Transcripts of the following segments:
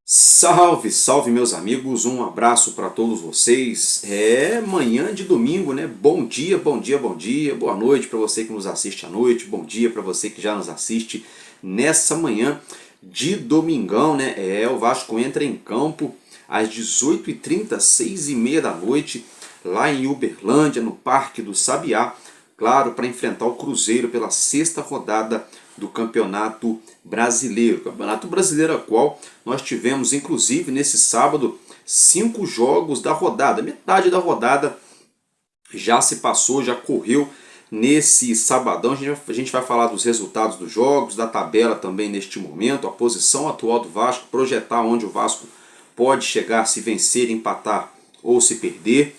Salve, salve meus amigos, um abraço para todos vocês. É manhã de domingo, né? Bom dia, bom dia, bom dia, boa noite para você que nos assiste à noite, bom dia para você que já nos assiste nessa manhã de domingão, né? O Vasco entra em campo às 18h30, 6h30 da noite, lá em Uberlândia, no Parque do Sabiá, claro, para enfrentar o Cruzeiro pela sexta rodada do Campeonato Brasileiro. Campeonato Brasileiro a qual nós tivemos, inclusive, nesse sábado, 5 jogos da rodada. Metade da rodada já se passou, já correu nesse sabadão. A gente vai falar dos resultados dos jogos, da tabela também neste momento, a posição atual do Vasco, projetar onde o Vasco pode chegar se vencer, empatar ou se perder.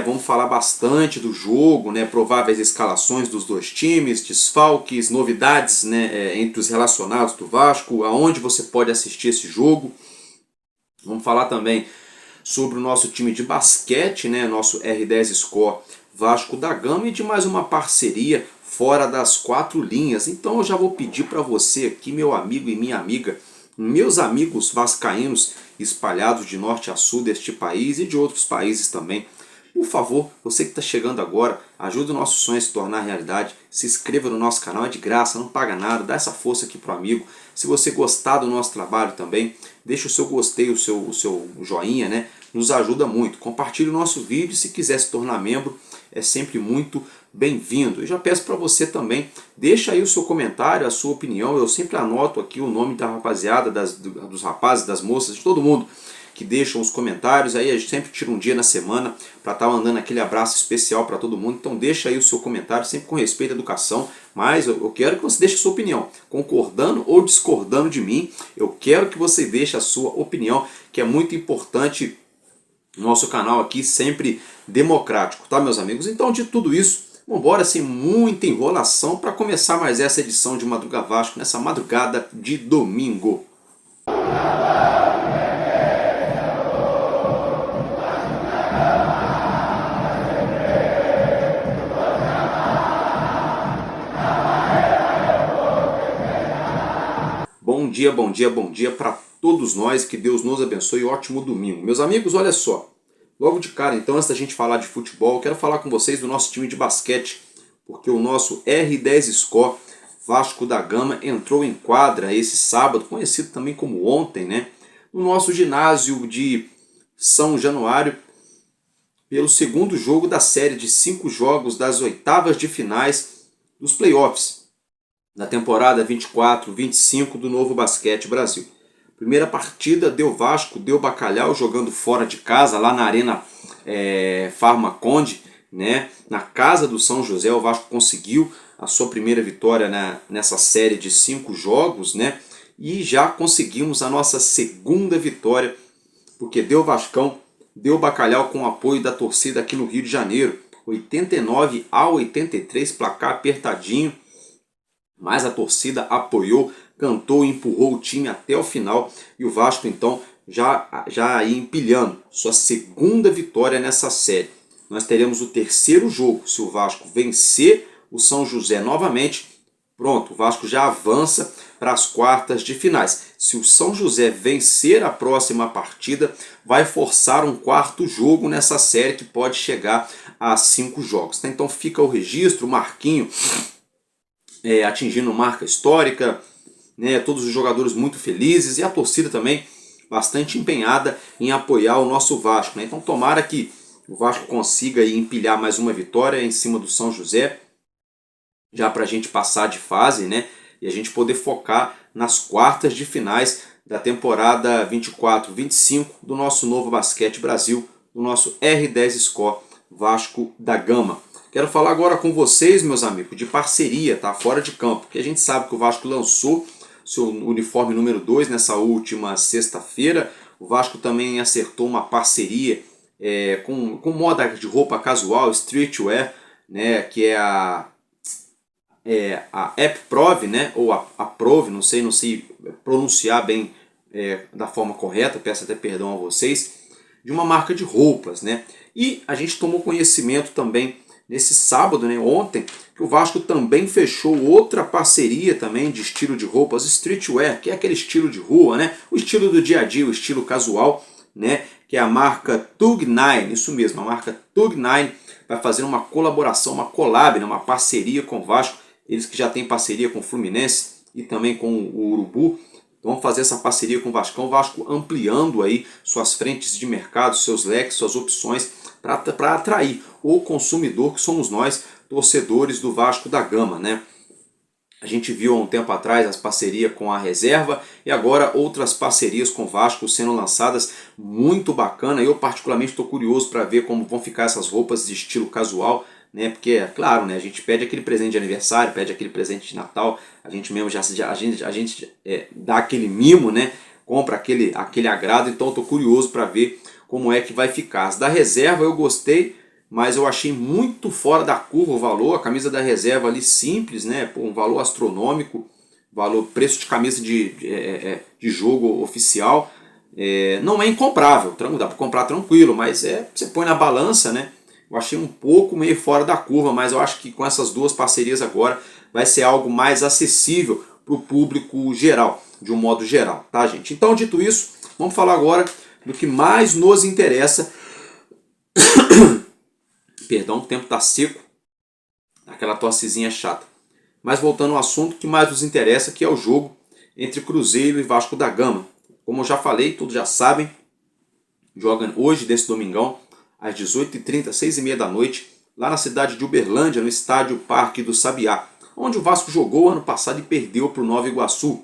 Vamos falar bastante do jogo, prováveis escalações dos dois times, desfalques, novidades entre os relacionados do Vasco, aonde você pode assistir esse jogo. Vamos falar também sobre o nosso time de basquete, nosso R10 Score Vasco da Gama, e de mais uma parceria fora das quatro linhas. Então eu já vou pedir para você aqui, meu amigo e minha amiga, meus amigos vascaínos espalhados de norte a sul deste país e de outros países também, por favor, você que está chegando agora, ajude o nosso sonho a se tornar realidade, se inscreva no nosso canal, é de graça, não paga nada, dá essa força aqui pro amigo. Se você gostar do nosso trabalho também, deixa o seu gostei, o seu joinha, nos ajuda muito. Compartilhe o nosso vídeo e se quiser se tornar membro, é sempre muito bem-vindo. Eu já peço para você também, deixa aí o seu comentário, a sua opinião, eu sempre anoto aqui o nome da rapaziada, dos rapazes, das moças, de todo mundo que deixam os comentários, aí a gente sempre tira um dia na semana para estar mandando aquele abraço especial para todo mundo. Então deixa aí o seu comentário, sempre com respeito à educação, mas eu quero que você deixe a sua opinião, concordando ou discordando de mim, eu quero que você deixe a sua opinião, que é muito importante no nosso canal aqui, sempre democrático, tá meus amigos? Então de tudo isso, vamos embora sem muita enrolação para começar mais essa edição de Madruga Vasco, nessa madrugada de domingo. Bom dia, bom dia, bom dia para todos nós, que Deus nos abençoe, ótimo domingo. Meus amigos, olha só, logo de cara então, antes da gente falar de futebol, eu quero falar com vocês do nosso time de basquete, porque o nosso R10 Score Vasco da Gama entrou em quadra esse sábado, conhecido também como ontem, no nosso ginásio de São Januário, pelo segundo jogo da série de 5 jogos das oitavas de finais dos playoffs da temporada 24-25 do Novo Basquete Brasil. Primeira partida deu Vasco, deu Bacalhau jogando fora de casa, lá na Arena Farmaconde, na casa do São José. O Vasco conseguiu a sua primeira vitória nessa série de 5 jogos, e já conseguimos a nossa segunda vitória, porque deu Vascão, deu Bacalhau com o apoio da torcida aqui no Rio de Janeiro, 89-83, placar apertadinho, mas a torcida apoiou, cantou e empurrou o time até o final, e o Vasco então já ia empilhando sua segunda vitória nessa série. Nós teremos o terceiro jogo, se o Vasco vencer o São José novamente, pronto, o Vasco já avança para as quartas de finais. Se o São José vencer a próxima partida, vai forçar um quarto jogo nessa série que pode chegar a 5 jogos. Então fica o registro, o Marquinho atingindo marca histórica, todos os jogadores muito felizes e a torcida também bastante empenhada em apoiar o nosso Vasco. Então tomara que o Vasco consiga aí empilhar mais uma vitória em cima do São José, já para a gente passar de fase, e a gente poder focar nas quartas de finais da temporada 24-25 do nosso Novo Basquete Brasil, do nosso R10 Score Vasco da Gama. Quero falar agora com vocês, meus amigos, de parceria, tá? Fora de campo, que a gente sabe que o Vasco lançou seu uniforme número 2 nessa última sexta-feira. O Vasco também acertou uma parceria com moda de roupa casual, streetwear, que é a AppProv, ou a Prov, não sei pronunciar bem da forma correta, peço até perdão a vocês. de uma marca de roupas, né? E a gente tomou conhecimento também nesse sábado, né, ontem, que o Vasco também fechou outra parceria também de estilo de roupas streetwear, que é aquele estilo de rua, né? O estilo do dia a dia, o estilo casual, né? Que é a marca Tug9, isso mesmo, a marca Tug9 vai fazer uma colaboração, uma collab, né, uma parceria com o Vasco, eles que já têm parceria com o Fluminense e também com o Urubu. Então vão fazer essa parceria com o Vascão, o Vasco ampliando aí suas frentes de mercado, seus leques, suas opções para atrair o consumidor que somos nós, torcedores do Vasco da Gama, né? A gente viu há um tempo atrás as parcerias com a Reserva e agora outras parcerias com o Vasco sendo lançadas, muito bacana. Eu particularmente estou curioso para ver como vão ficar essas roupas de estilo casual, né? Porque é claro, né? A gente pede aquele presente de aniversário, pede aquele presente de Natal, a gente mesmo a gente dá aquele mimo, né? Compra aquele agrado, então estou curioso para ver como é que vai ficar. As da Reserva eu gostei, mas eu achei muito fora da curva o valor. A camisa da Reserva ali simples, né? Pô, um valor astronômico, preço de camisa de jogo oficial. Não é incomprável, dá para comprar tranquilo, mas você põe na balança, né? Eu achei um pouco meio fora da curva, mas eu acho que com essas duas parcerias agora vai ser algo mais acessível para o público geral, de um modo geral, tá, gente? Então, dito isso, vamos falar agora do que mais nos interessa. Perdão, o tempo está seco, aquela tossezinha chata. Mas voltando ao assunto que mais nos interessa, que é o jogo entre Cruzeiro e Vasco da Gama. Como eu já falei, todos já sabem, jogam hoje, desse domingão, às 18h30, 6h30 da noite, lá na cidade de Uberlândia, no estádio Parque do Sabiá, onde o Vasco jogou ano passado e perdeu para o Nova Iguaçu.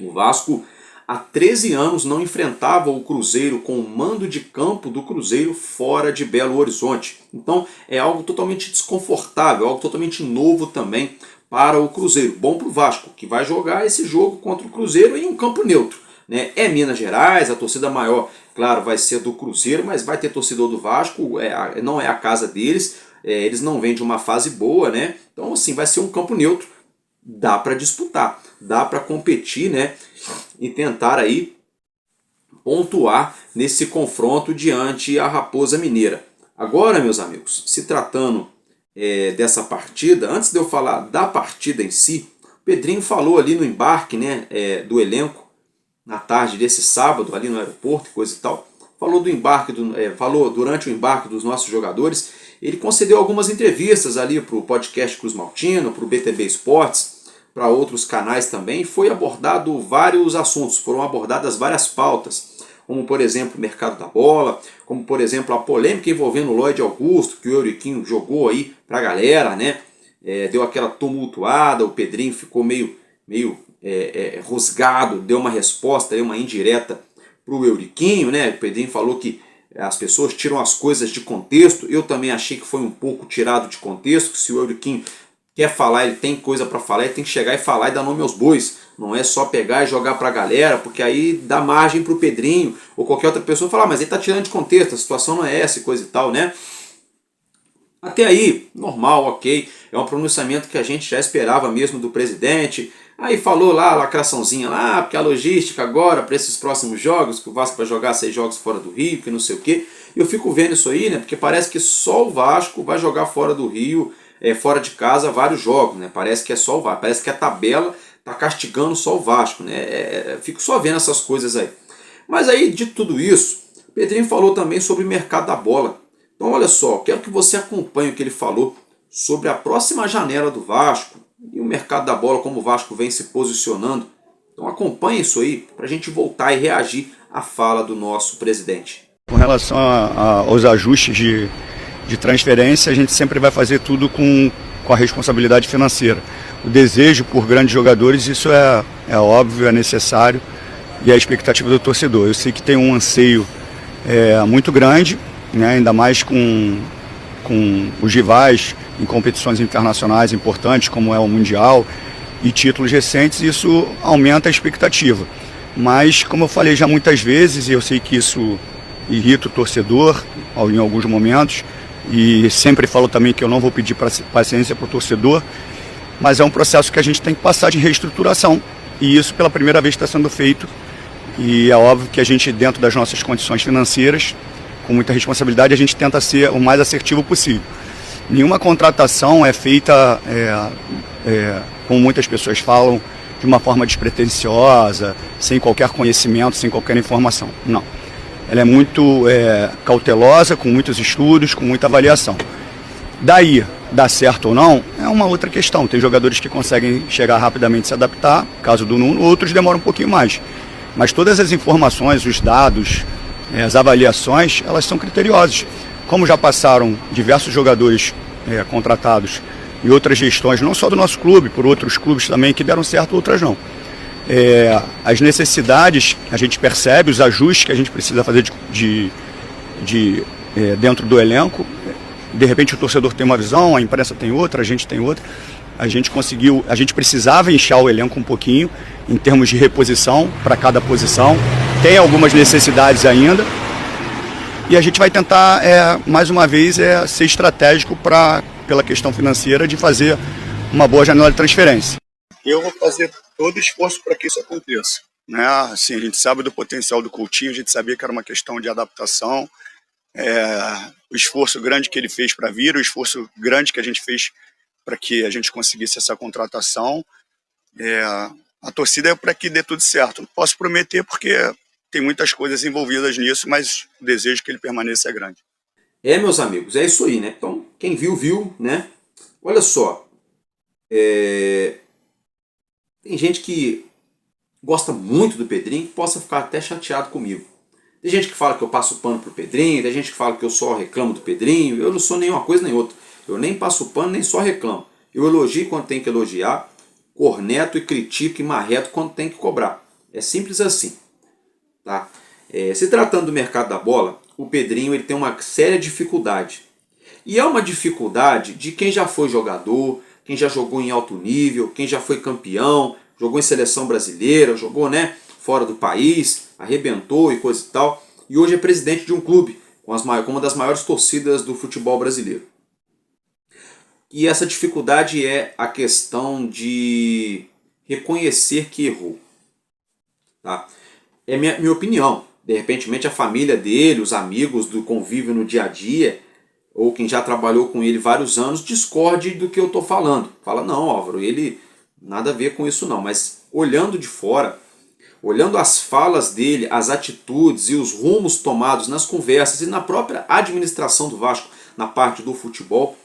O Vasco há 13 anos não enfrentava o Cruzeiro com o mando de campo do Cruzeiro fora de Belo Horizonte. Então é algo totalmente desconfortável, algo totalmente novo também para o Cruzeiro. Bom para o Vasco, que vai jogar esse jogo contra o Cruzeiro em um campo neutro, né? É Minas Gerais, a torcida maior, claro, vai ser do Cruzeiro, mas vai ter torcedor do Vasco, não é a casa deles, eles não vêm de uma fase boa, né? Então assim, vai ser um campo neutro. Dá para disputar, dá para competir, né? E tentar aí pontuar nesse confronto diante a Raposa Mineira. Agora, meus amigos, se tratando dessa partida, antes de eu falar da partida em si, o Pedrinho falou ali no embarque, né, do elenco, na tarde desse sábado, ali no aeroporto e coisa e tal, falou do embarque, falou durante o embarque dos nossos jogadores. Ele concedeu algumas entrevistas ali para o podcast Cruz Maltino, para o BTB Esportes, para outros canais também. Foi abordado vários assuntos, foram abordadas várias pautas, como por exemplo o mercado da bola, como por exemplo a polêmica envolvendo o Lloyd Augusto, que o Euriquinho jogou aí para a galera, né? Deu aquela tumultuada, o Pedrinho ficou meio rosgado, deu uma resposta, uma indireta para o Euriquinho, né? O Pedrinho falou que as pessoas tiram as coisas de contexto. Eu também achei que foi um pouco tirado de contexto, que se o Euriquinho quer falar, ele tem coisa para falar, ele tem que chegar e falar e dar nome aos bois. Não é só pegar e jogar para a galera, porque aí dá margem para o Pedrinho ou qualquer outra pessoa falar, mas ele está tirando de contexto, a situação não é essa e coisa e tal, né? Até aí, normal, ok, é um pronunciamento que a gente já esperava mesmo do presidente. Aí falou lá a lacraçãozinha lá, porque a logística agora para esses próximos jogos, que o Vasco vai jogar 6 jogos fora do Rio, que não sei o quê. Eu fico vendo isso aí, né? Porque parece que só o Vasco vai jogar fora do Rio, fora de casa, vários jogos, né? Parece que é só o Vasco, parece que a tabela tá castigando só o Vasco, né? Fico só vendo essas coisas aí. Mas aí, de tudo isso, o Pedrinho falou também sobre o mercado da bola. Então olha só, quero que você acompanhe o que ele falou sobre a próxima janela do Vasco e o mercado da bola, como o Vasco vem se posicionando. Então acompanhe isso aí para a gente voltar e reagir à fala do nosso presidente. Com relação aos ajustes de transferência, a gente sempre vai fazer tudo com a responsabilidade financeira. O desejo por grandes jogadores, isso é óbvio, é necessário e é a expectativa do torcedor. Eu sei que tem um anseio muito grande, né, ainda mais com os rivais em competições internacionais importantes, como é o Mundial, e títulos recentes, isso aumenta a expectativa. Mas, como eu falei já muitas vezes, e eu sei que isso irrita o torcedor em alguns momentos, e sempre falo também que eu não vou pedir paciência para o torcedor, mas é um processo que a gente tem que passar de reestruturação, e isso pela primeira vez está sendo feito E é óbvio que a gente, dentro das nossas condições financeiras, com muita responsabilidade, a gente tenta ser o mais assertivo possível. Nenhuma contratação é feita, como muitas pessoas falam, de uma forma despretensiosa, sem qualquer conhecimento, sem qualquer informação. Não. Ela é muito cautelosa, com muitos estudos, com muita avaliação. Daí, dar certo ou não, é uma outra questão. Tem jogadores que conseguem chegar rapidamente e se adaptar, caso do Nuno, outros demoram um pouquinho mais. Mas todas as informações, os dados, as avaliações, elas são criteriosas. Como já passaram diversos jogadores contratados e outras gestões, não só do nosso clube, por outros clubes também que deram certo, outras não. As necessidades, a gente percebe, os ajustes que a gente precisa fazer dentro do elenco. De repente o torcedor tem uma visão, a imprensa tem outra, a gente tem outra. A gente precisava inchar o elenco um pouquinho em termos de reposição para cada posição. Tem algumas necessidades ainda. E a gente vai tentar, mais uma vez, ser estratégico pela questão financeira de fazer uma boa janela de transferência. Eu vou fazer todo o esforço para que isso aconteça. Né? Assim, a gente sabe do potencial do Coutinho, a gente sabia que era uma questão de adaptação. O esforço grande que ele fez para vir, o esforço grande que a gente fez para que a gente conseguisse essa contratação. A torcida é para que dê tudo certo. Não posso prometer porque tem muitas coisas envolvidas nisso, mas o desejo que ele permaneça é grande. Meus amigos, é isso aí, né? Então, quem viu, viu, né? Olha só, tem gente que gosta muito do Pedrinho que possa ficar até chateado comigo. Tem gente que fala que eu passo pano pro Pedrinho, tem gente que fala que eu só reclamo do Pedrinho. Eu não sou nenhuma coisa nem outra. Eu nem passo pano, nem só reclamo. Eu elogio quando tem que elogiar, corneto e critico e marreto quando tem que cobrar. É simples assim. Tá? Se tratando do mercado da bola, o Pedrinho ele tem uma séria dificuldade. E é uma dificuldade de quem já foi jogador, quem já jogou em alto nível, quem já foi campeão, jogou em seleção brasileira, jogou, né, fora do país, arrebentou e coisa e tal. E hoje é presidente de um clube com uma das maiores torcidas do futebol brasileiro. E essa dificuldade é a questão de reconhecer que errou. Tá? É minha opinião. De repente a família dele, os amigos do convívio no dia a dia, ou quem já trabalhou com ele vários anos, discorde do que eu estou falando. Fala, não, Álvaro, ele nada a ver com isso não. Mas olhando de fora, olhando as falas dele, as atitudes e os rumos tomados nas conversas e na própria administração do Vasco, na parte do futebol,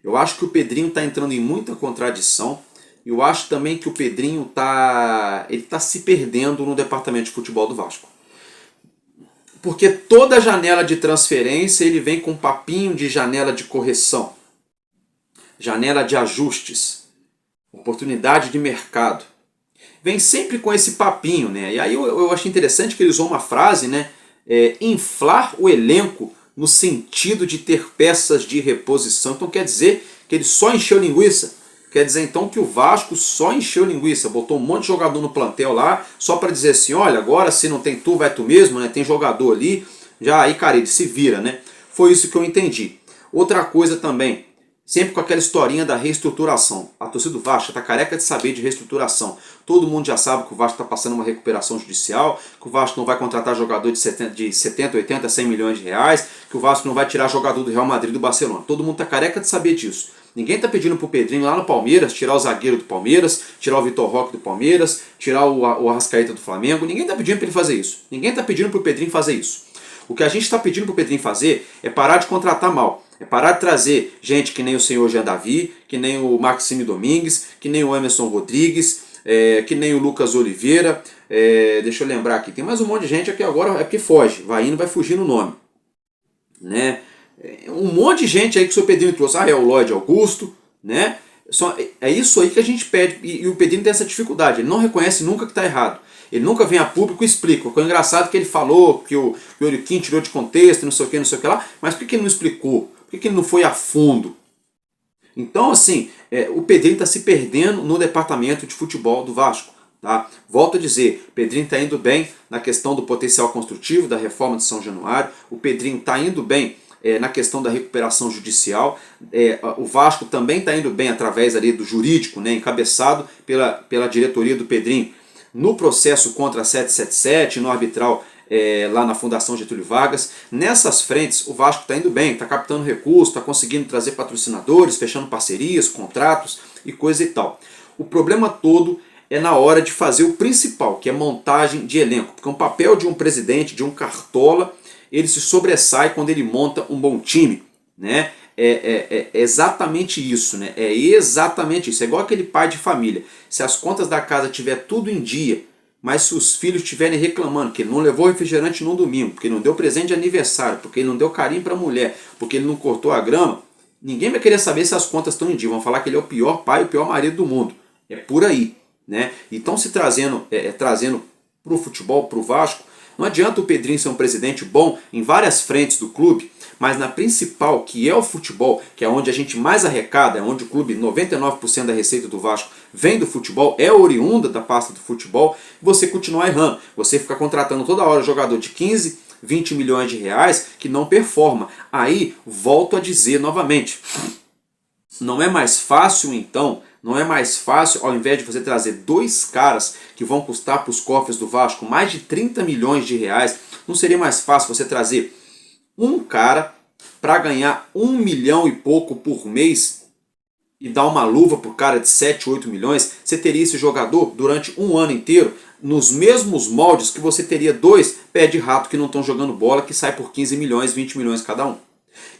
eu acho que o Pedrinho está entrando em muita contradição. Eu acho também que o Pedrinho tá se perdendo no departamento de futebol do Vasco. Porque toda janela de transferência ele vem com um papinho de janela de correção, janela de ajustes, oportunidade de mercado. Vem sempre com esse papinho, né? E aí eu achei interessante que ele usou uma frase, né? Inflar o elenco no sentido de ter peças de reposição. Então quer dizer que ele só encheu linguiça. Quer dizer então que o Vasco só encheu linguiça, botou um monte de jogador no plantel lá, só para dizer assim, olha, agora se não tem tu, vai tu mesmo, né? Tem jogador ali, já aí, cara, ele se vira, né? Foi isso que eu entendi. Outra coisa também, sempre com aquela historinha da reestruturação. A torcida do Vasco está careca de saber de reestruturação. Todo mundo já sabe que o Vasco está passando uma recuperação judicial, que o Vasco não vai contratar jogador de 70, 80, 100 milhões de reais, que o Vasco não vai tirar jogador do Real Madrid e do Barcelona. Todo mundo está careca de saber disso. Ninguém está pedindo para o Pedrinho lá no Palmeiras tirar o zagueiro do Palmeiras, tirar o Vitor Roque do Palmeiras, tirar o Arrascaeta do Flamengo. Ninguém está pedindo para ele fazer isso. Ninguém está pedindo para o Pedrinho fazer isso. O que a gente está pedindo para o Pedrinho fazer é parar de contratar mal. É parar de trazer gente que nem o senhor Jean Davi, que nem o Maxime Domingues, que nem o Emerson Rodrigues, que nem o Lucas Oliveira. Deixa eu lembrar aqui. Tem mais um monte de gente aqui agora, é porque foge. Vai indo, vai fugir no nome. Né? Um monte de gente aí que o seu Pedrinho trouxe. É o Lloyd Augusto, né? É isso aí que a gente pede. E o Pedrinho tem essa dificuldade. Ele não reconhece nunca que está errado. Ele nunca vem a público e explica. Foi engraçado que ele falou que o Euriquim tirou de contexto, não sei o que lá. Mas por que ele não explicou? Por que ele não foi a fundo? Então, assim, o Pedrinho está se perdendo no departamento de futebol do Vasco. Tá? Volto a dizer, o Pedrinho está indo bem na questão do potencial construtivo, da reforma de São Januário. O Pedrinho está indo bem na questão da recuperação judicial. O Vasco também está indo bem através ali do jurídico, né, encabeçado pela diretoria do Pedrinho. no processo contra a 777, no arbitral lá na Fundação Getúlio Vargas. Nessas frentes o Vasco está indo bem, está captando recursos, está conseguindo trazer patrocinadores, fechando parcerias, contratos e coisa e tal. O problema todo é na hora de fazer o principal, que é montagem de elenco, porque o papel de um presidente, de um cartola, ele se sobressai quando ele monta um bom time, né? É exatamente isso, né? É exatamente isso. É igual aquele pai de família. Se as contas da casa tiver tudo em dia, mas se os filhos estiverem reclamando que ele não levou refrigerante no domingo, porque ele não deu presente de aniversário, porque ele não deu carinho para a mulher, porque ele não cortou a grama, ninguém vai querer saber se as contas estão em dia. Vão falar que ele é o pior pai, o pior marido do mundo. É por aí, né? Então, se trazendo para o futebol, para o Vasco, não adianta o Pedrinho ser um presidente bom em várias frentes do clube, mas na principal, que é o futebol, que é onde a gente mais arrecada, é onde o clube, 99% da receita do Vasco vem do futebol, é oriunda da pasta do futebol, você continuar errando. Você fica contratando toda hora jogador de 15, 20 milhões de reais que não performa. Aí, volto a dizer novamente, não é mais fácil então, não é mais fácil, ao invés de você trazer dois caras que vão custar para os cofres do Vasco mais de 30 milhões de reais, não seria mais fácil você trazer um cara para ganhar 1 milhão e pouco por mês e dar uma luva para o cara de 7, 8 milhões? Você teria esse jogador durante um ano inteiro nos mesmos moldes que você teria dois pé de rato que não estão jogando bola, que sai por 15 milhões, 20 milhões cada um.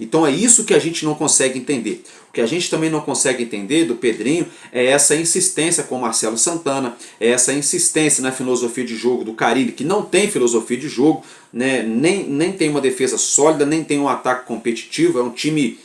Então é isso que a gente não consegue entender. O que a gente também não consegue entender do Pedrinho é essa insistência com o Marcelo Santana, é essa insistência na filosofia de jogo do Carille, que não tem filosofia de jogo, né? nem tem uma defesa sólida, nem tem um ataque competitivo, é um time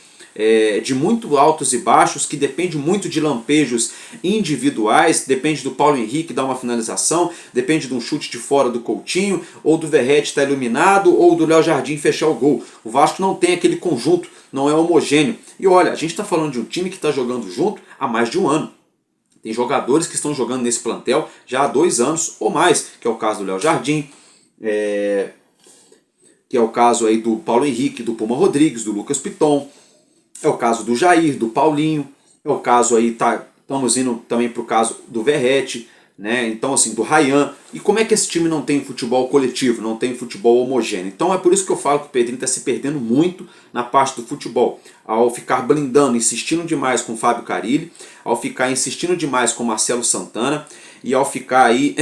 de muito altos e baixos, que depende muito de lampejos individuais, depende do Paulo Henrique dar uma finalização, depende de um chute de fora do Coutinho, ou do Verratti estar iluminado, ou do Léo Jardim fechar o gol. O Vasco não tem aquele conjunto, não é homogêneo. E olha, a gente está falando de um time que está jogando junto há mais de um ano. Tem jogadores que estão jogando nesse plantel já há 2 anos ou mais, que é o caso do Léo Jardim, que é o caso aí do Paulo Henrique, do Puma Rodrigues, do Lucas Piton, é o caso do Jair, do Paulinho, é o caso aí, estamos indo também para o caso do Verratti, né? Então assim, do Ryan. E como é que esse time não tem futebol coletivo, não tem futebol homogêneo? Então é por isso que eu falo que o Pedrinho está se perdendo muito na parte do futebol, ao ficar blindando, insistindo demais com o Fábio Carille, ao ficar insistindo demais com o Marcelo Santana e ao ficar aí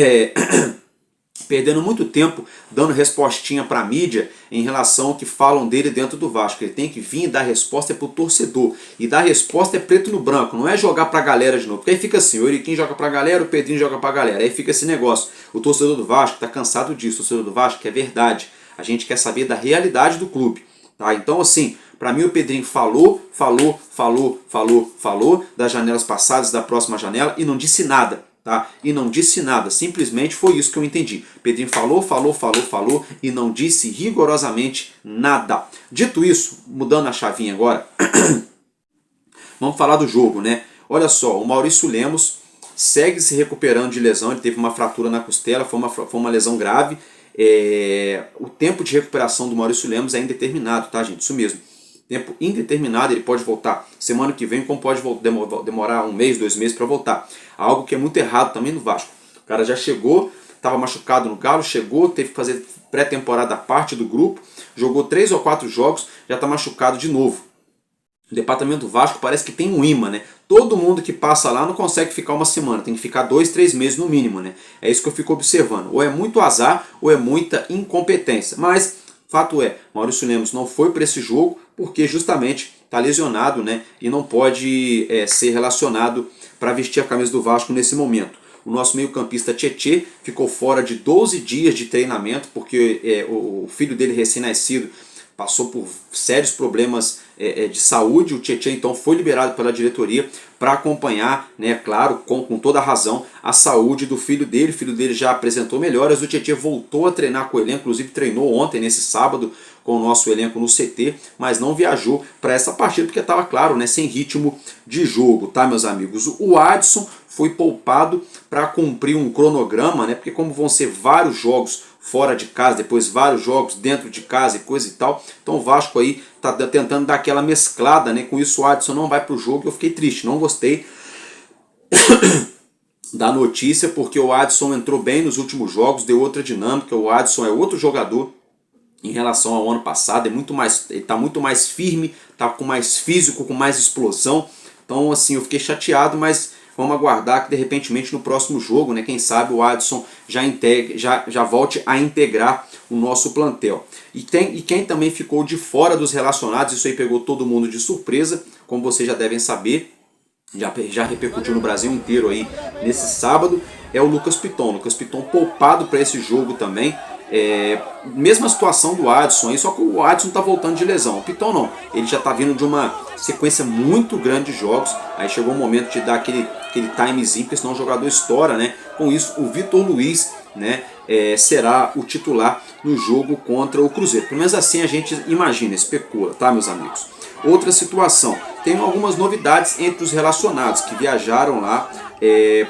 perdendo muito tempo dando respostinha para a mídia em relação ao que falam dele dentro do Vasco. Ele tem que vir e dar resposta para o torcedor. E dar resposta é preto no branco, não é jogar para a galera de novo. Porque aí fica assim, o Euriquim joga para a galera, o Pedrinho joga para a galera. Aí fica esse negócio. O torcedor do Vasco está cansado disso. O torcedor do Vasco quer verdade. A gente quer saber da realidade do clube. Tá? Então assim, para mim o Pedrinho falou das janelas passadas, da próxima janela e não disse nada. Tá? E não disse nada, simplesmente foi isso que eu entendi. Pedrinho falou e não disse rigorosamente nada. Dito isso, mudando a chavinha agora, vamos falar do jogo, né? Olha só, o Maurício Lemos segue se recuperando de lesão, ele teve uma fratura na costela, foi uma lesão grave. O tempo de recuperação do Maurício Lemos é indeterminado, tá, gente? Isso mesmo. Tempo indeterminado, ele pode voltar semana que vem, como pode demorar 1 mês, 2 meses para voltar. Algo que é muito errado também no Vasco. O cara já chegou, estava machucado no Galo, chegou, teve que fazer pré-temporada parte do grupo, jogou 3 ou 4 jogos, já está machucado de novo. O departamento do Vasco parece que tem um imã, né? Todo mundo que passa lá não consegue ficar uma semana, tem que ficar 2, 3 meses no mínimo, né? É isso que eu fico observando. Ou é muito azar, ou é muita incompetência. Mas fato é, Maurício Lemos não foi para esse jogo porque justamente está lesionado, né? E não pode ser relacionado para vestir a camisa do Vasco nesse momento. O nosso meio-campista Tietê ficou fora de 12 dias de treinamento porque o filho dele recém-nascido passou por sérios problemas de saúde. O Tietê então foi liberado pela diretoria para acompanhar, né, claro, com toda a razão, a saúde do filho dele. O filho dele já apresentou melhoras, o Tietê voltou a treinar com o elenco, inclusive treinou ontem, nesse sábado, com o nosso elenco no CT, mas não viajou para essa partida porque estava, claro, né, sem ritmo de jogo, tá, meus amigos? O Adson foi poupado para cumprir um cronograma, né, porque como vão ser vários jogos fora de casa, depois vários jogos dentro de casa e coisa e tal, então o Vasco aí está tentando dar aquela mesclada, né? Com isso o Adson não vai para o jogo. Eu fiquei triste, não gostei. da notícia, porque o Adson entrou bem nos últimos jogos, deu outra dinâmica. O Adson é outro jogador em relação ao ano passado, ele está muito mais firme, está com mais físico, com mais explosão. Então, assim, eu fiquei chateado, mas vamos aguardar que de repente no próximo jogo, né, quem sabe o Adson já volte a integrar o nosso plantel. E quem também ficou de fora dos relacionados, isso aí pegou todo mundo de surpresa, como vocês já devem saber, já repercutiu no Brasil inteiro aí nesse sábado, é o Lucas Piton. Lucas Piton poupado para esse jogo também. Mesma situação do Adson aí, só que o Adson está voltando de lesão. O Piton não, ele já está vindo de uma sequência muito grande de jogos. Aí chegou o momento de dar aquele timezinho, porque senão o jogador estoura, né? Com isso, o Vitor Luiz, né, será o titular no jogo contra o Cruzeiro. Pelo menos assim a gente imagina, especula, tá, meus amigos? Outra situação, tem algumas novidades entre os relacionados que viajaram lá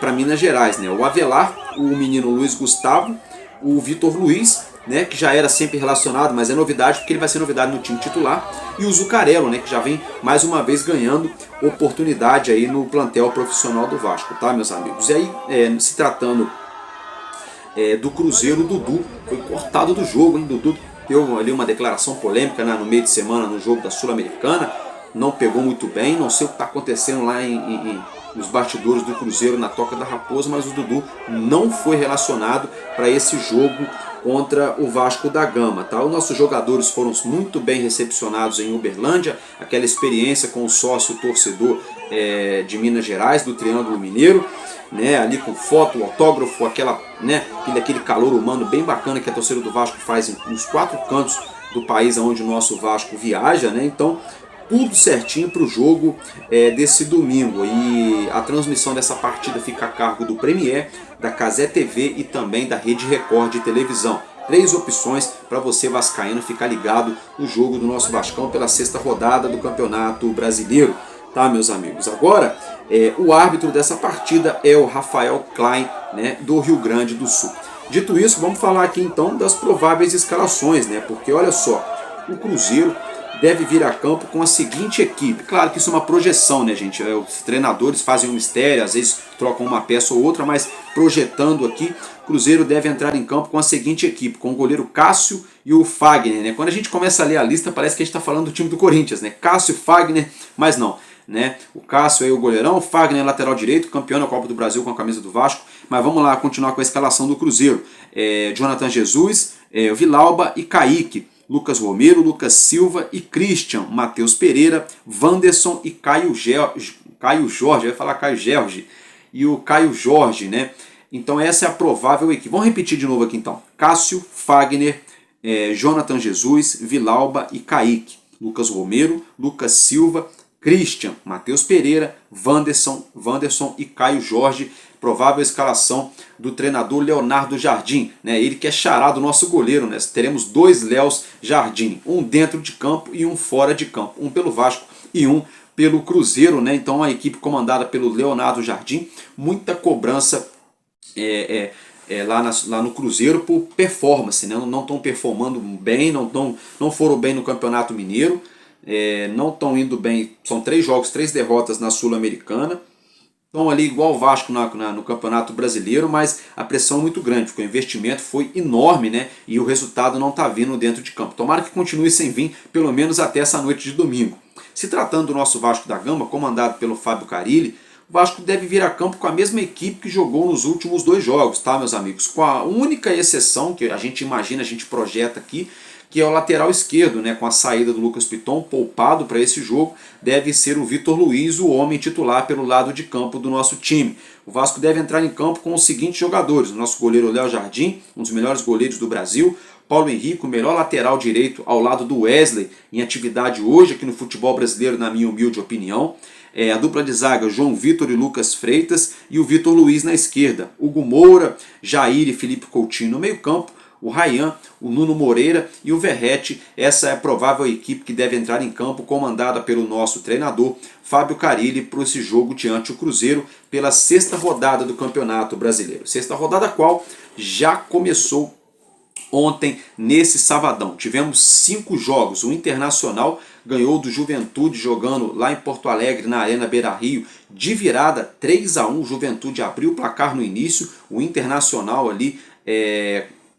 para Minas Gerais, né? O Avelar, o menino Luiz Gustavo, o Vitor Luiz, né, que já era sempre relacionado, mas é novidade porque ele vai ser novidade no time titular, e o Zuccarello, né, que já vem mais uma vez ganhando oportunidade aí no plantel profissional do Vasco, tá, meus amigos? E aí, se tratando do Cruzeiro, o Dudu foi cortado do jogo, hein? Dudu deu ali uma declaração polêmica, né, no meio de semana no jogo da Sul-Americana, não pegou muito bem, não sei o que está acontecendo lá nos bastidores do Cruzeiro na Toca da Raposa, mas o Dudu não foi relacionado para esse jogo contra o Vasco da Gama, tá? Os nossos jogadores foram muito bem recepcionados em Uberlândia, aquela experiência com o sócio torcedor de Minas Gerais, do Triângulo Mineiro, né? Ali com foto, autógrafo, aquele calor humano bem bacana que a torcida do Vasco faz nos 4 cantos do país onde o nosso Vasco viaja, né? Então, tudo certinho para o jogo desse domingo. E a transmissão dessa partida fica a cargo do Premier, da Cazé TV e também da Rede Record de televisão. 3 opções para você vascaíno ficar ligado no jogo do nosso Vascão pela 6ª rodada do Campeonato Brasileiro. Tá, meus amigos? Agora, o árbitro dessa partida é o Rafael Klein, né, do Rio Grande do Sul. Dito isso, vamos falar aqui então das prováveis escalações, né? Porque olha só, o Cruzeiro deve vir a campo com a seguinte equipe. Claro que isso é uma projeção, né, gente? Os treinadores fazem um mistério, às vezes trocam uma peça ou outra, mas projetando aqui, o Cruzeiro deve entrar em campo com a seguinte equipe, com o goleiro Cássio e o Fagner, né? Quando a gente começa a ler a lista, parece que a gente está falando do time do Corinthians, né? Cássio, Fagner, mas não, né? O Cássio é o goleirão, o Fagner é lateral direito, campeão da Copa do Brasil com a camisa do Vasco. Mas vamos lá, continuar com a escalação do Cruzeiro. Jonathan Jesus, Vilauba e Kaique. Lucas Romero, Lucas Silva e Christian, Matheus Pereira, Wanderson e Caio Jorge, vai falar Caio Jorge, e o Caio Jorge, né? Então essa é a provável equipe. Vamos repetir de novo aqui então. Cássio, Fagner, Jonathan Jesus, Vilauba e Kaique. Lucas Romero, Lucas Silva, Christian, Matheus Pereira, Wanderson e Caio Jorge. Provável escalação do treinador Leonardo Jardim, né? Ele que é xará do nosso goleiro, né? Teremos 2 Léos Jardim, um dentro de campo e um fora de campo, um pelo Vasco e um pelo Cruzeiro, né? Então a equipe comandada pelo Leonardo Jardim, muita cobrança lá no Cruzeiro por performance, né? Não estão performando bem, não foram bem no Campeonato Mineiro, não estão indo bem, são 3 jogos, 3 derrotas na Sul-Americana. Estão ali igual o Vasco no Campeonato Brasileiro, mas a pressão é muito grande, porque o investimento foi enorme, né? E o resultado não está vindo dentro de campo. Tomara que continue sem vir, pelo menos até essa noite de domingo. Se tratando do nosso Vasco da Gama, comandado pelo Fábio Carilli, o Vasco deve vir a campo com a mesma equipe que jogou nos últimos 2 jogos, tá, meus amigos? Com a única exceção que a gente imagina, a gente projeta aqui, que é o lateral esquerdo, né, com a saída do Lucas Piton, poupado para esse jogo, deve ser o Vitor Luiz, o homem titular pelo lado de campo do nosso time. O Vasco deve entrar em campo com os seguintes jogadores: o nosso goleiro Léo Jardim, um dos melhores goleiros do Brasil, Paulo Henrique, o melhor lateral direito ao lado do Wesley, em atividade hoje aqui no futebol brasileiro, na minha humilde opinião. A dupla de zaga, João Vitor e Lucas Freitas, e o Vitor Luiz na esquerda. Hugo Moura, Jair e Felipe Coutinho no meio campo, o Ryan, o Nuno Moreira e o Verrete. Essa é a provável equipe que deve entrar em campo, comandada pelo nosso treinador Fábio Carilli, para esse jogo diante do Cruzeiro pela 6ª rodada do Campeonato Brasileiro. 6ª rodada a qual já começou ontem, nesse sabadão. Tivemos 5 jogos. O Internacional ganhou do Juventude jogando lá em Porto Alegre, na Arena Beira-Rio, de virada 3-1. O Juventude abriu o placar no início. O Internacional ali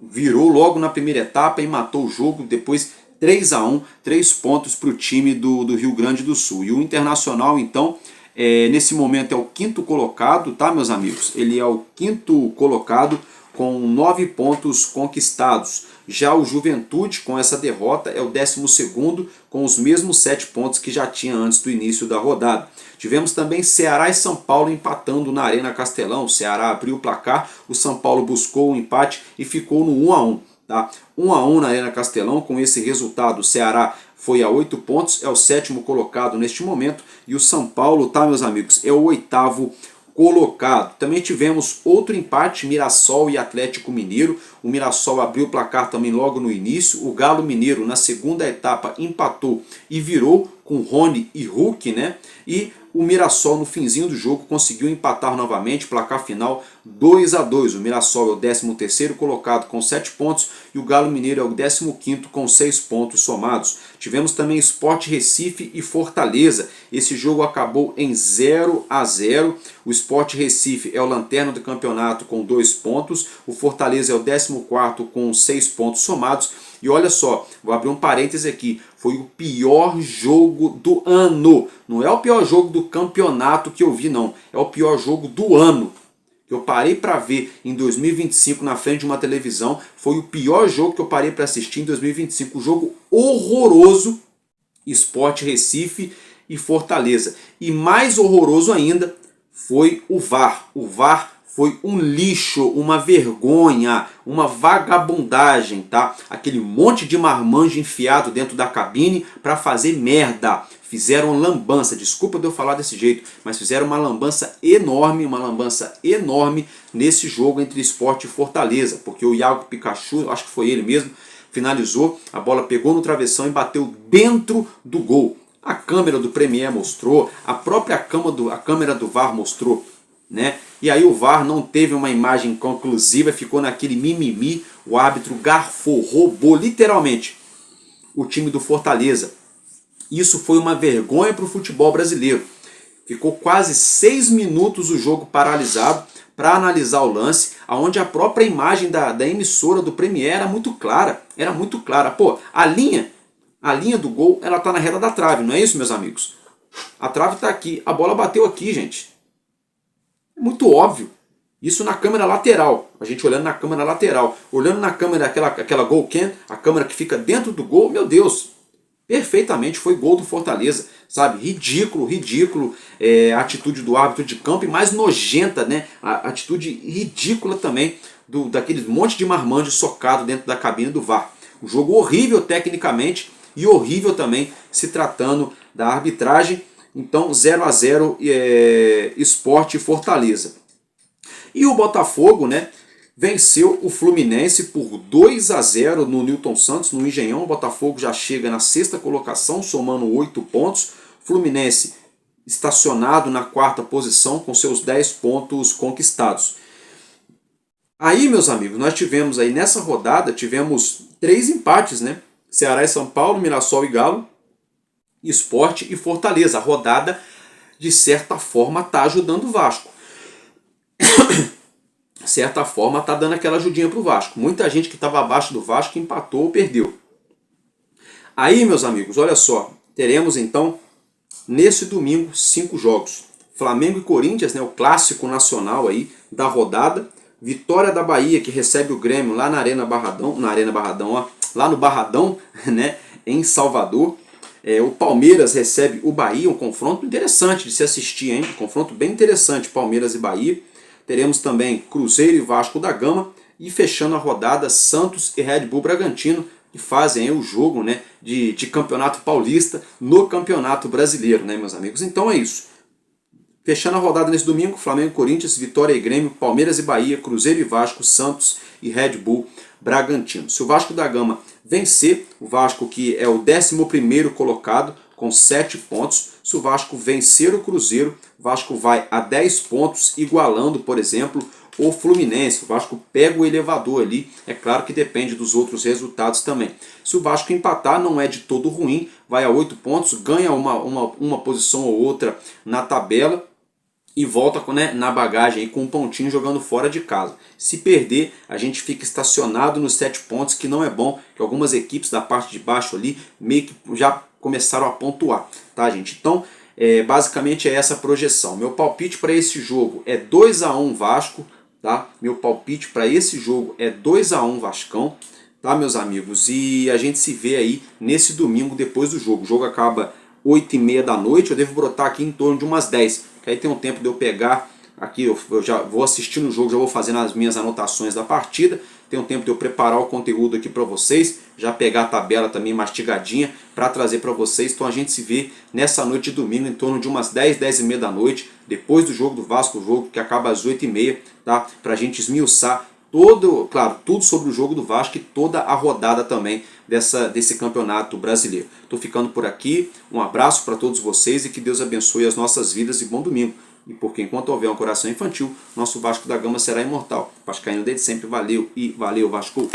virou logo na primeira etapa e matou o jogo. Depois 3-1, 3 pontos para o time do Rio Grande do Sul. E o Internacional, então, nesse momento é o 5º colocado, tá, meus amigos? Ele é o 5º colocado com 9 pontos conquistados. Já o Juventude, com essa derrota, é o 12º, com os mesmos 7 pontos que já tinha antes do início da rodada. Tivemos também Ceará e São Paulo empatando na Arena Castelão. O Ceará abriu o placar, o São Paulo buscou o empate e ficou no 1-1. Tá? 1-1 na Arena Castelão. Com esse resultado, o Ceará foi a 8 pontos, é o 7º colocado neste momento, e o São Paulo, tá, meus amigos, é o 8º colocado. Também tivemos outro empate, Mirassol e Atlético Mineiro. O Mirassol abriu o placar também logo no início. O Galo Mineiro, na segunda etapa, empatou e virou com Rony e Hulk, né? E o Mirassol, no finzinho do jogo, conseguiu empatar novamente, placar final 2-2. O Mirassol é o 13º colocado com 7 pontos e o Galo Mineiro é o 15º com 6 pontos somados. Tivemos também Sport Recife e Fortaleza. Esse jogo acabou em 0-0. O Sport Recife é o lanterna do campeonato com 2 pontos. O Fortaleza é o 14º com 6 pontos somados. E olha só, vou abrir um parêntese aqui, foi o pior jogo do ano. Não é o pior jogo do campeonato que eu vi, não. É o pior jogo do ano. Eu parei para ver em 2025 na frente de uma televisão. Foi o pior jogo que eu parei para assistir em 2025. Um jogo horroroso, Sport Recife e Fortaleza. E mais horroroso ainda foi o VAR. O VAR foi um lixo, uma vergonha, uma vagabundagem, tá? Aquele monte de marmanjo enfiado dentro da cabine para fazer merda. Fizeram lambança, desculpa de eu falar desse jeito, mas fizeram uma lambança enorme nesse jogo entre Sport e Fortaleza, porque o Iago Pikachu, acho que foi ele mesmo, finalizou, a bola pegou no travessão e bateu dentro do gol. A câmera do Premier mostrou, a própria câmera do VAR mostrou, né? E aí o VAR não teve uma imagem conclusiva, ficou naquele mimimi, o árbitro garfou, roubou literalmente o time do Fortaleza. Isso foi uma vergonha para o futebol brasileiro. Ficou quase 6 minutos o jogo paralisado para analisar o lance, onde a própria imagem da emissora do Premier era muito clara. Era muito clara. Pô, a linha do gol, ela tá na reta da trave, não é isso, meus amigos? A trave está aqui, a bola bateu aqui, gente. É muito óbvio. Isso na câmera lateral, a gente olhando na câmera lateral, olhando na câmera, aquela goal cam, a câmera que fica dentro do gol, meu Deus, perfeitamente foi gol do Fortaleza, sabe? Ridículo, a atitude do árbitro de campo e mais nojenta, né? A atitude ridícula também daquele monte de marmanjo socado dentro da cabine do VAR. Um jogo horrível tecnicamente e horrível também se tratando da arbitragem. Então 0-0 Sport e Fortaleza. E o Botafogo, né, venceu o Fluminense por 2-0 no Newton Santos, no Engenhão. O Botafogo já chega na 6ª colocação, somando 8 pontos. Fluminense estacionado na 4ª posição com seus 10 pontos conquistados. Aí, meus amigos, nós tivemos aí nessa rodada, tivemos 3 empates, né? Ceará e São Paulo, Mirassol e Galo, Sport e Fortaleza. A rodada, de certa forma, está ajudando o Vasco. De certa forma, está dando aquela ajudinha para o Vasco. Muita gente que estava abaixo do Vasco empatou ou perdeu. Aí, meus amigos, olha só. Teremos, então, nesse domingo, 5 jogos. Flamengo e Corinthians, né, o clássico nacional aí da rodada. Vitória da Bahia, que recebe o Grêmio lá na Arena Barradão. Lá no Barradão, né, em Salvador. O Palmeiras recebe o Bahia, um confronto interessante de se assistir, hein? Um confronto bem interessante, Palmeiras e Bahia. Teremos também Cruzeiro e Vasco da Gama. E fechando a rodada, Santos e Red Bull Bragantino, que fazem aí o jogo, né, de campeonato paulista no campeonato brasileiro, né, meus amigos? Então é isso. Fechando a rodada nesse domingo, Flamengo, Corinthians, Vitória e Grêmio, Palmeiras e Bahia, Cruzeiro e Vasco, Santos e Red Bull Bragantino. Se o Vasco da Gama vencer, o Vasco que é o 11º colocado com 7 pontos, se o Vasco vencer o Cruzeiro, o Vasco vai a 10 pontos, igualando, por exemplo, o Fluminense. O Vasco pega o elevador ali, é claro que depende dos outros resultados também. Se o Vasco empatar, não é de todo ruim, vai a 8 pontos, ganha uma posição ou outra na tabela e volta, né, na bagagem aí, com um pontinho jogando fora de casa. Se perder, a gente fica estacionado nos 7 pontos, que não é bom, que algumas equipes da parte de baixo ali meio que já começaram a pontuar, tá, gente? Então, basicamente é essa a projeção. Meu palpite para esse jogo é 2-1 Vasco, tá? Meu palpite para esse jogo é 2-1 Vascão, tá, meus amigos? E a gente se vê aí nesse domingo depois do jogo. O jogo acaba 8h30 da noite, eu devo brotar aqui em torno de umas 10, que aí tem um tempo de eu pegar aqui, eu já vou assistindo o jogo, já vou fazendo as minhas anotações da partida, tem um tempo de eu preparar o conteúdo aqui para vocês, já pegar a tabela também mastigadinha para trazer para vocês. Então a gente se vê nessa noite de domingo em torno de umas 10, 10h30 da noite, depois do jogo do Vasco, o jogo que acaba às 8h30, tá? Para a gente esmiuçar tudo sobre o jogo do Vasco e toda a rodada também desse campeonato brasileiro. Estou ficando por aqui, um abraço para todos vocês e que Deus abençoe as nossas vidas e bom domingo. E porque enquanto houver um coração infantil, nosso Vasco da Gama será imortal. Vascaíno desde sempre, valeu e valeu Vasco!